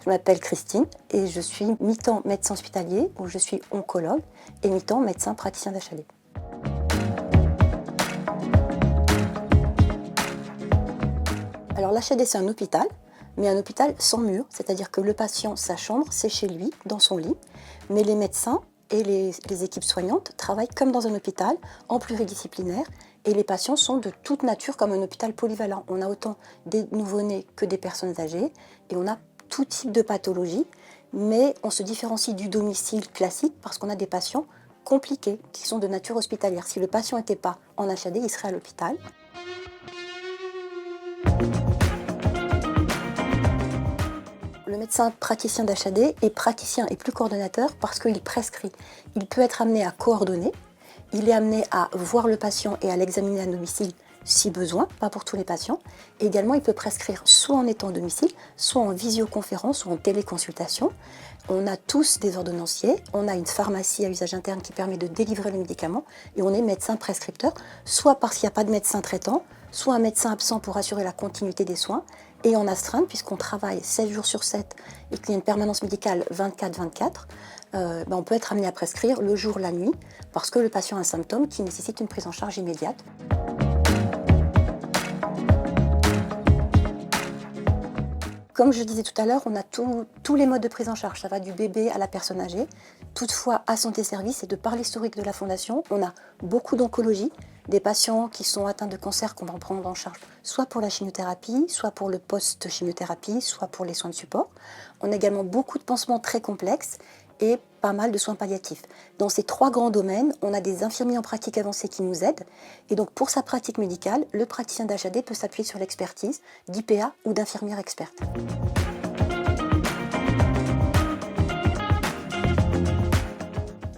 Je m'appelle Christine et je suis mi-temps médecin hospitalier où je suis oncologue et mi-temps médecin praticien d'HAD. Alors l'HAD c'est un hôpital, mais un hôpital sans mur, c'est-à-dire que le patient, sa chambre, c'est chez lui, dans son lit, mais les médecins et les équipes soignantes travaillent comme dans un hôpital, en pluridisciplinaire, et les patients sont de toute nature comme un hôpital polyvalent. On a autant des nouveau-nés que des personnes âgées, et on a tout type de pathologie, mais on se différencie du domicile classique parce qu'on a des patients compliqués qui sont de nature hospitalière. Si le patient n'était pas en HAD, il serait à l'hôpital. Le médecin praticien d'HAD est praticien et plus coordonnateur parce qu'il prescrit. Il peut être amené à coordonner, il est amené à voir le patient et à l'examiner à domicile si besoin, pas pour tous les patients. Et également, il peut prescrire soit en étant à domicile, soit en visioconférence ou en téléconsultation. On a tous des ordonnanciers, on a une pharmacie à usage interne qui permet de délivrer les médicaments et on est médecin prescripteur, soit parce qu'il n'y a pas de médecin traitant, soit un médecin absent pour assurer la continuité des soins, et en astreinte, puisqu'on travaille 7 jours sur 7 et qu'il y a une permanence médicale 24-24, on peut être amené à prescrire le jour, la nuit, parce que le patient a un symptôme qui nécessite une prise en charge immédiate. Comme je disais tout à l'heure, on a tous les modes de prise en charge. Ça va du bébé à la personne âgée. Toutefois, à Santé Service et de par l'historique de la Fondation, on a beaucoup d'oncologie, des patients qui sont atteints de cancer qu'on va prendre en charge, soit pour la chimiothérapie, soit pour le post-chimiothérapie, soit pour les soins de support. On a également beaucoup de pansements très complexes et pas mal de soins palliatifs. Dans ces 3 grands domaines, on a des infirmiers en pratique avancée qui nous aident. Et donc pour sa pratique médicale, le praticien d'HAD peut s'appuyer sur l'expertise d'IPA ou d'infirmière experte.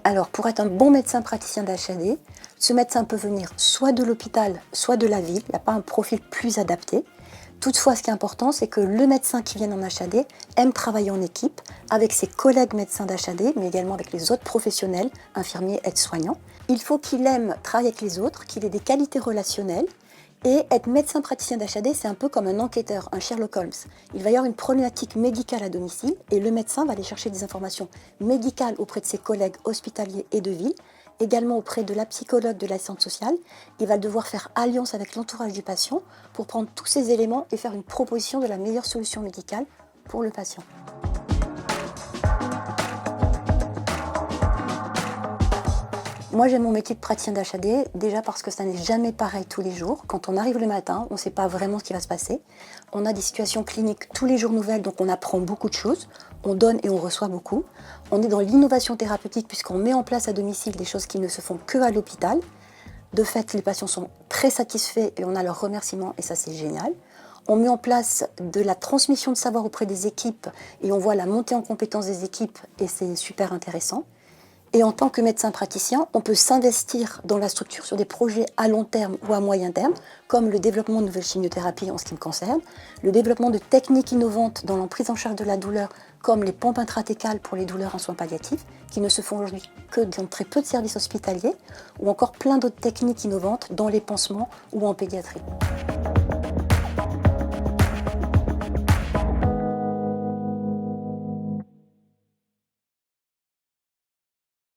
Alors pour être un bon médecin praticien d'HAD, ce médecin peut venir soit de l'hôpital, soit de la ville. Il n'y a pas un profil plus adapté. Toutefois, ce qui est important, c'est que le médecin qui vient en HAD aime travailler en équipe avec ses collègues médecins d'HAD, mais également avec les autres professionnels, infirmiers, aides-soignants. Il faut qu'il aime travailler avec les autres, qu'il ait des qualités relationnelles. Et être médecin praticien d'HAD, c'est un peu comme un enquêteur, un Sherlock Holmes. Il va y avoir une problématique médicale à domicile et le médecin va aller chercher des informations médicales auprès de ses collègues hospitaliers et de ville, également auprès de la psychologue de l'assistante sociale. Il va devoir faire alliance avec l'entourage du patient pour prendre tous ces éléments et faire une proposition de la meilleure solution médicale pour le patient. Moi, j'aime mon métier de praticien d'HAD, déjà parce que ça n'est jamais pareil tous les jours. Quand on arrive le matin, on ne sait pas vraiment ce qui va se passer. On a des situations cliniques tous les jours nouvelles, donc on apprend beaucoup de choses. On donne et on reçoit beaucoup. On est dans l'innovation thérapeutique puisqu'on met en place à domicile des choses qui ne se font qu'à l'hôpital. De fait, les patients sont très satisfaits et on a leurs remerciements et ça, c'est génial. On met en place de la transmission de savoir auprès des équipes et on voit la montée en compétence des équipes et c'est super intéressant. Et en tant que médecin praticien, on peut s'investir dans la structure sur des projets à long terme ou à moyen terme, comme le développement de nouvelles chimiothérapies en ce qui me concerne, le développement de techniques innovantes dans la prise en charge de la douleur, comme les pompes intratécales pour les douleurs en soins palliatifs, qui ne se font aujourd'hui que dans très peu de services hospitaliers, ou encore plein d'autres techniques innovantes dans les pansements ou en pédiatrie.